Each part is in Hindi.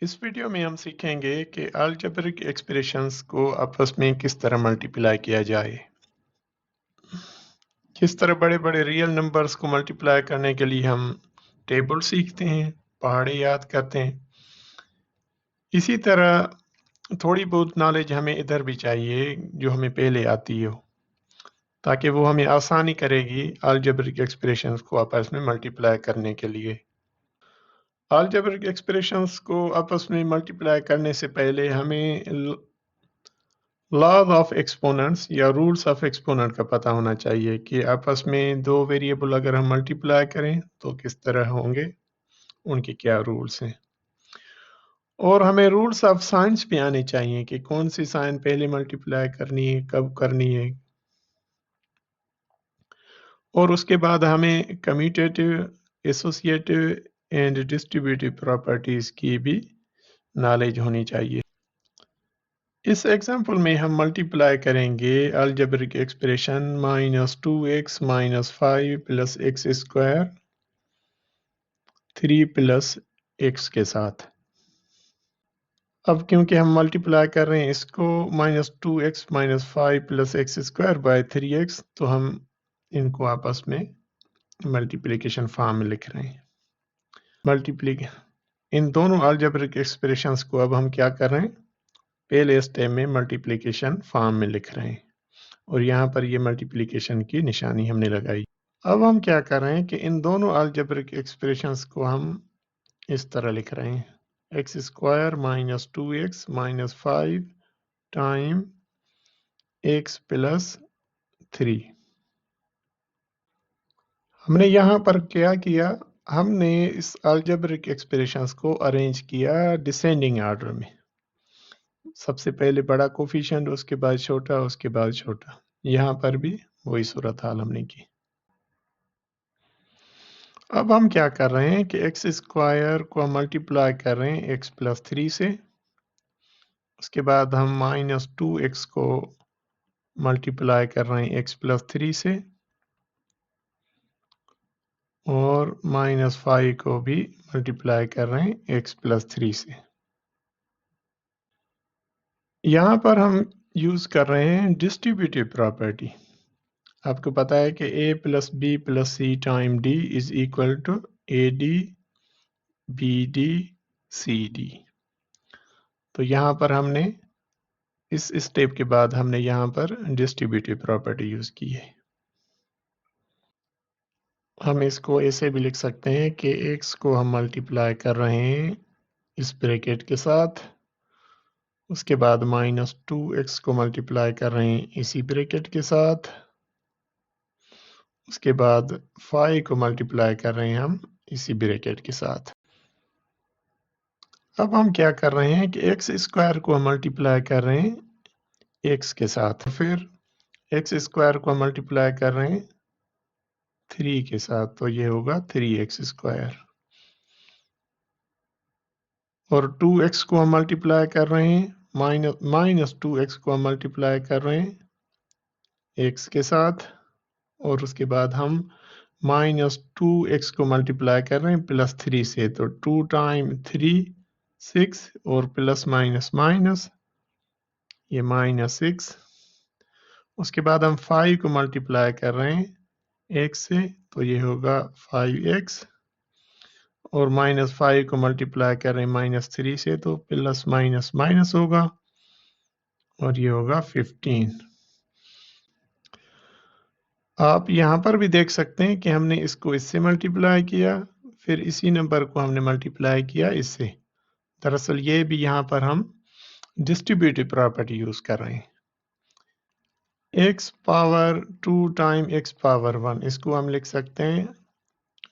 इस वीडियो में हम सीखेंगे कि अलजेब्रिक एक्सप्रेशंस को आपस में किस तरह मल्टीप्लाई किया जाए। किस तरह बड़े-बड़े रियल नंबर्स को मल्टीप्लाई करने के लिए हम टेबल सीखते हैं, पहाड़े याद करते हैं। इसी तरह थोड़ी बहुत नॉलेज हमें इधर भी चाहिए जो हमें पहले आती हो, ताकि वो हमें आसानी करेगी अलजेब्रिक एक्सप्रेशंस को आपस में मल्टीप्लाई करने के लिए। अलजेब्रिक एक्सप्रेशंस को आपस में मल्टीप्लाई करने से पहले हमें लॉज ऑफ एक्सपोनेंट्स या रूल्स ऑफ एक्सपोनेंट का पता होना चाहिए कि आपस में दो वेरिएबल अगर हम मल्टीप्लाई करें तो किस तरह होंगे, उनके क्या रूल्स हैं। और हमें रूल्स ऑफ साइंस भी आने चाहिए कि कौन सी साइन पहले मल्टीप्लाई करनी है, कब करनी है। और उसके बाद हमें commutative, associative and distributive properties की भी नॉलेज होनी चाहिए। इस एग्जाम्पल में हम मल्टीप्लाई करेंगे algebraic expression -2x - 5 plus x square 3 plus x के साथ। अब क्योंकि हम मल्टीप्लाई कर रहे हैं इसको -2x - 5 plus x square by 3x, तो हम इनको आपस में मल्टीप्लिकेशन फॉर्म में लिख रहे हैं। इन दोनों अलजेब्रिक एक्सप्रेशंस को अब हम क्या कर रहे हैं, पहले स्टेप में मल्टीप्लिकेशन फॉर्म में लिख रहे हैं और यहाँ पर ये मल्टीप्लिकेशन की निशानी हमने लगाई। अब हम क्या कर रहे हैं कि इन दोनों अलजेब्रिक एक्सप्रेशंस को हम इस तरह लिख रहे हैं, x square -2x - 5 time x plus 3। हमने यहाँ पर क्या किया, हमने इस अलजेब्रिक एक्सप्रेशंस को अरेंज किया डिसेंडिंग ऑर्डर में। सबसे पहले बड़ा कोफिशिएंट, उसके बाद छोटा, उसके बाद छोटा। यहाँ पर भी वही सूरत हाल हमने की। अब हम क्या कर रहे हैं कि एक्स स्क्वायर को हम मल्टीप्लाई कर रहे हैं एक्स प्लस 3 से। उसके बाद हम -2x को मल्टीप्लाई कर रहे हैं एक्स प्लस 3 से और -5 को भी मल्टीप्लाई कर रहे हैं एक्स प्लस 3 से। यहाँ पर हम यूज कर रहे हैं डिस्ट्रीब्यूटिव प्रॉपर्टी। आपको पता है कि a plus B plus C time d is equal to AD BD CD। तो यहाँ पर हमने इस स्टेप के बाद हमने यहाँ पर डिस्ट्रीब्यूटिव प्रॉपर्टी यूज की है। हम इसको ऐसे भी लिख सकते हैं कि x को हम मल्टीप्लाई कर रहे हैं इस ब्रैकेट के साथ, उसके बाद -2x को मल्टीप्लाई कर रहे हैं इसी ब्रैकेट के साथ, उसके बाद 5 को मल्टीप्लाई कर रहे हैं हम इसी ब्रैकेट के साथ। अब हम क्या कर रहे हैं कि एक्स स्क्वायर को हम मल्टीप्लाई कर रहे हैं x के साथ, फिर एक्स स्क्वायर को हम मल्टीप्लाई कर रहे हैं 3 के साथ, तो ये होगा 3x स्क्वायर। और 2x को हम मल्टीप्लाई कर रहे हैं -2x को हम मल्टीप्लाई कर रहे हैं x के साथ, और उसके बाद हम -2x को मल्टीप्लाई कर रहे हैं प्लस 3 से, तो 2 टाइम 3 6 और प्लस माइनस माइनस ये -6। उसके बाद हम 5 को मल्टीप्लाई कर रहे हैं x से, तो ये होगा 5x, और -5 को मल्टीप्लाई कर रहे हैं -3 से, तो प्लस माइनस माइनस होगा और ये होगा 15। आप यहाँ पर भी देख सकते हैं कि हमने इसको इससे मल्टीप्लाई किया, फिर इसी नंबर को हमने मल्टीप्लाई किया इससे। दरअसल ये भी यहाँ पर हम डिस्ट्रीब्यूटिव प्रॉपर्टी यूज कर रहे हैं। x power 2 time x power 1, इसको हम लिख सकते हैं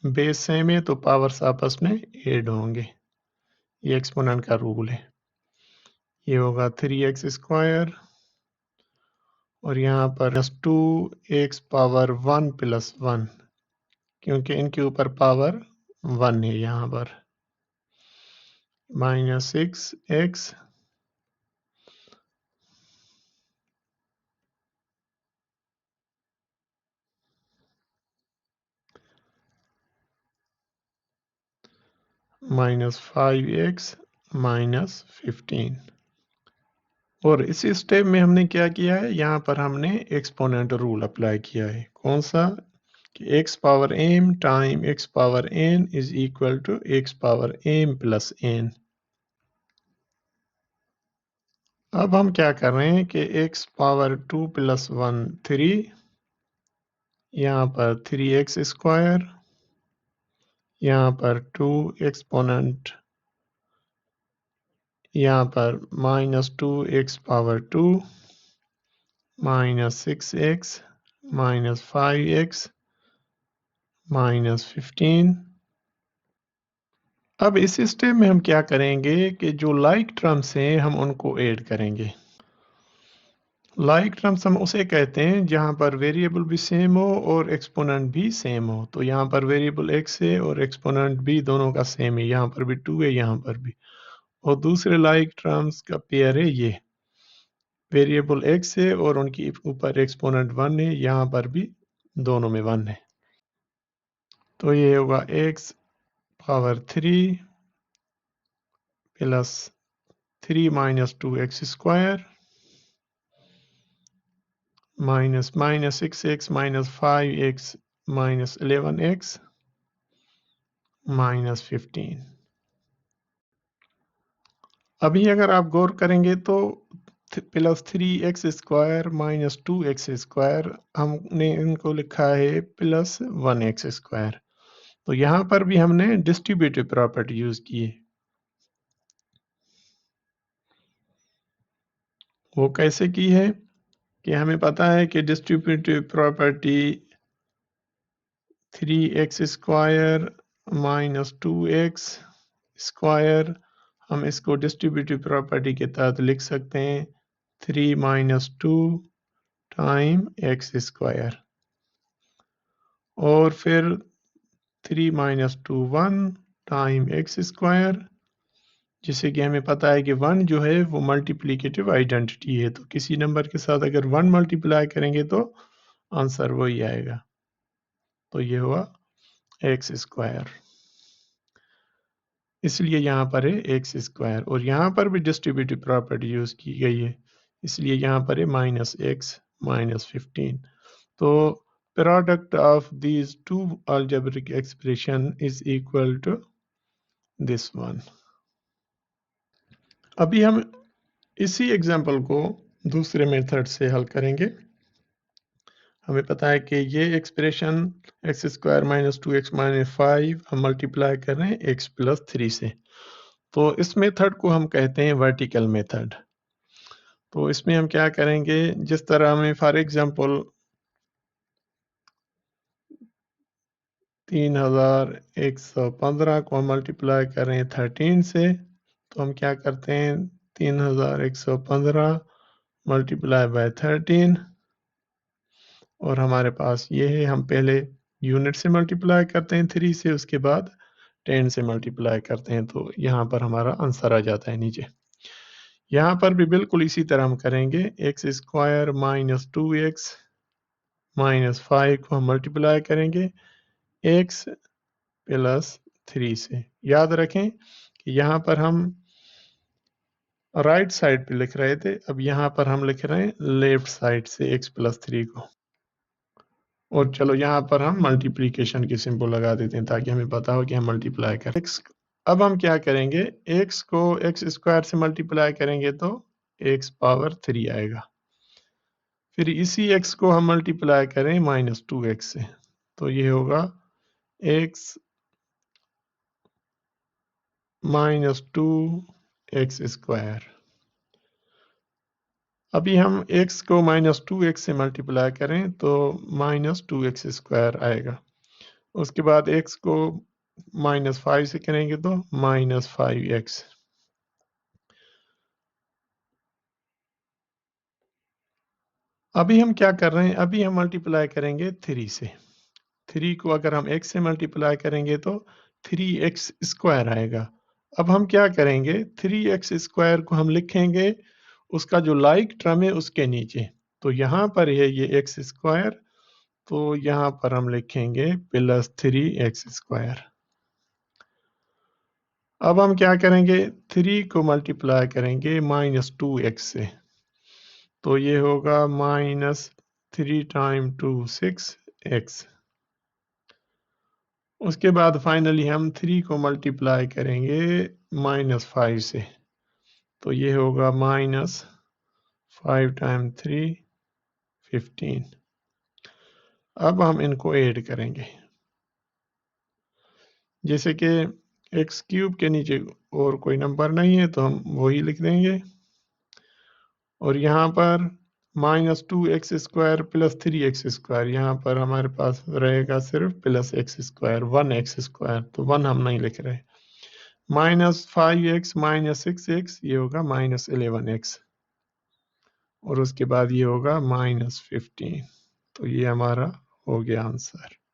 बेस सेम है तो पावर्स आपस में ऐड होंगे, ये एक्सपोनेंट का रूल है। ये होगा 3x स्क्वायर और यहाँ पर +2x पावर 1 प्लस 1, क्योंकि इनके ऊपर पावर 1 है यहाँ पर, -6x -5x -15। और इसी स्टेप में हमने क्या किया है, यहाँ पर हमने एक्सपोनेंट रूल अप्लाई किया है। कौन सा? कि x power m time x power n is equal to x power m plus n। अब हम क्या कर रहे हैं कि x पावर 2 प्लस 1 3, यहाँ पर 3x स्क्वायर, यहाँ पर 2 एक्सपोनेंट, यहाँ पर -2x पावर 2 -6x -5x -15। अब इस स्टेप में हम क्या करेंगे कि जो लाइक टर्म्स हैं हम उनको ऐड करेंगे। लाइक टर्म्स हम उसे कहते हैं जहां पर वेरिएबल भी सेम हो और एक्सपोनेंट भी सेम हो। तो यहाँ पर वेरिएबल x है और एक्सपोनेंट भी दोनों का सेम है, यहाँ पर भी 2 है, यहाँ पर भी। और दूसरे लाइक टर्म्स का पेयर है ये, वेरिएबल x है और उनकी ऊपर एक्सपोनेंट 1 है, यहाँ पर भी दोनों में 1 है। तो ये होगा x power 3 plus 3 minus 2x square minus 6x minus 5x minus 11x -15। अभी अगर आप गौर करेंगे तो plus 3x square minus 2x square हमने इनको लिखा है प्लस 1x स्क्वायर। तो यहाँ पर भी हमने डिस्ट्रीब्यूटिव प्रॉपर्टी यूज की है। वो कैसे की है कि हमें पता है कि distributive property 3x square minus 2x square, हम इसको डिस्ट्रीब्यूटिव प्रॉपर्टी के तहत लिख सकते हैं 3 माइनस 2 टाइम एक्स स्क्वायर, और फिर 3 माइनस 2 1 टाइम एक्स स्क्वायर, जिससे कि हमें पता है कि 1 जो है वो मल्टीप्लिकेटिव आइडेंटिटी है। तो किसी नंबर के साथ अगर 1 मल्टीप्लाई करेंगे तो आंसर वही आएगा। तो ये हुआ एक्स स्क्वायर, इसलिए यहाँ पर है एक्स स्क्वायर, और यहाँ पर भी डिस्ट्रीब्यूटिव प्रॉपर्टी यूज की गई है, इसलिए यहाँ पर है -x -15। तो product of these two algebraic expression is equal to this one. अभी हम इसी एग्जाम्पल को दूसरे मेथड से हल करेंगे। हमें पता है कि ये expression x square minus 2x minus 5 हम मल्टीप्लाई कर रहे हैं x प्लस 3 से। तो इस मेथड को हम कहते हैं वर्टिकल मेथड। तो इसमें हम क्या करेंगे, जिस तरह हमें फॉर एग्जांपल 3115 को हम मल्टीप्लाई कर रहे हैं 13 से, तो हम क्या करते हैं 3115 मल्टीप्लाई बाय 13, और हमारे पास ये है, हम पहले यूनिट से मल्टीप्लाई करते हैं 3 से, उसके बाद 10 से मल्टीप्लाई करते हैं, तो यहाँ पर हमारा आंसर आ जाता है नीचे। यहाँ पर भी बिल्कुल इसी तरह हम करेंगे, x square minus 2x minus 5 को हम मल्टीप्लाई करेंगे x प्लस 3 से। याद रखें कि यहाँ पर हम राइट साइड पे लिख रहे थे, अब यहाँ पर हम लिख रहे हैं लेफ्ट साइड से x प्लस 3 को। और चलो यहाँ पर हम मल्टीप्लिकेशन की सिंबल लगा देते हैं ताकि हमें पता हो कि हम मल्टीप्लाई करें x। अब हम क्या करेंगे, x को x स्क्वायर से मल्टीप्लाई करेंगे तो x पावर 3 आएगा। फिर इसी x को हम मल्टीप्लाई करें -2x से, तो ये होगा x -2x स्क्वायर। अभी हम x को -2x से मल्टीप्लाई करें तो -2x स्क्वायर आएगा। उसके बाद x को -5 से करेंगे तो -5x। अभी हम क्या कर रहे हैं, अभी हम मल्टीप्लाई करेंगे 3 से। 3 को अगर हम x से मल्टीप्लाई करेंगे तो 3x स्क्वायर आएगा। अब हम क्या करेंगे, 3x स्क्वायर को हम लिखेंगे उसका जो लाइक टर्म है उसके नीचे। तो यहाँ पर है ये x स्क्वायर, तो यहाँ पर हम लिखेंगे +3x स्क्वायर। अब हम क्या करेंगे, 3 को मल्टीप्लाई करेंगे -2x से, तो ये होगा -3 टाइम 2 6x। उसके बाद फाइनली हम 3 को मल्टीप्लाई करेंगे -5 से, तो ये होगा -5 टाइम 3 15। अब हम इनको ऐड करेंगे, जैसे कि एक्स क्यूब के नीचे और कोई नंबर नहीं है तो हम वही लिख देंगे, और यहाँ पर -2x² प्लस 3x², यहाँ पर हमारे पास रहेगा सिर्फ प्लस x², 1x², तो 1 हम नहीं लिख रहे। -5x -6x, ये होगा -11x, और उसके बाद ये होगा -15। तो ये हमारा हो गया आंसर।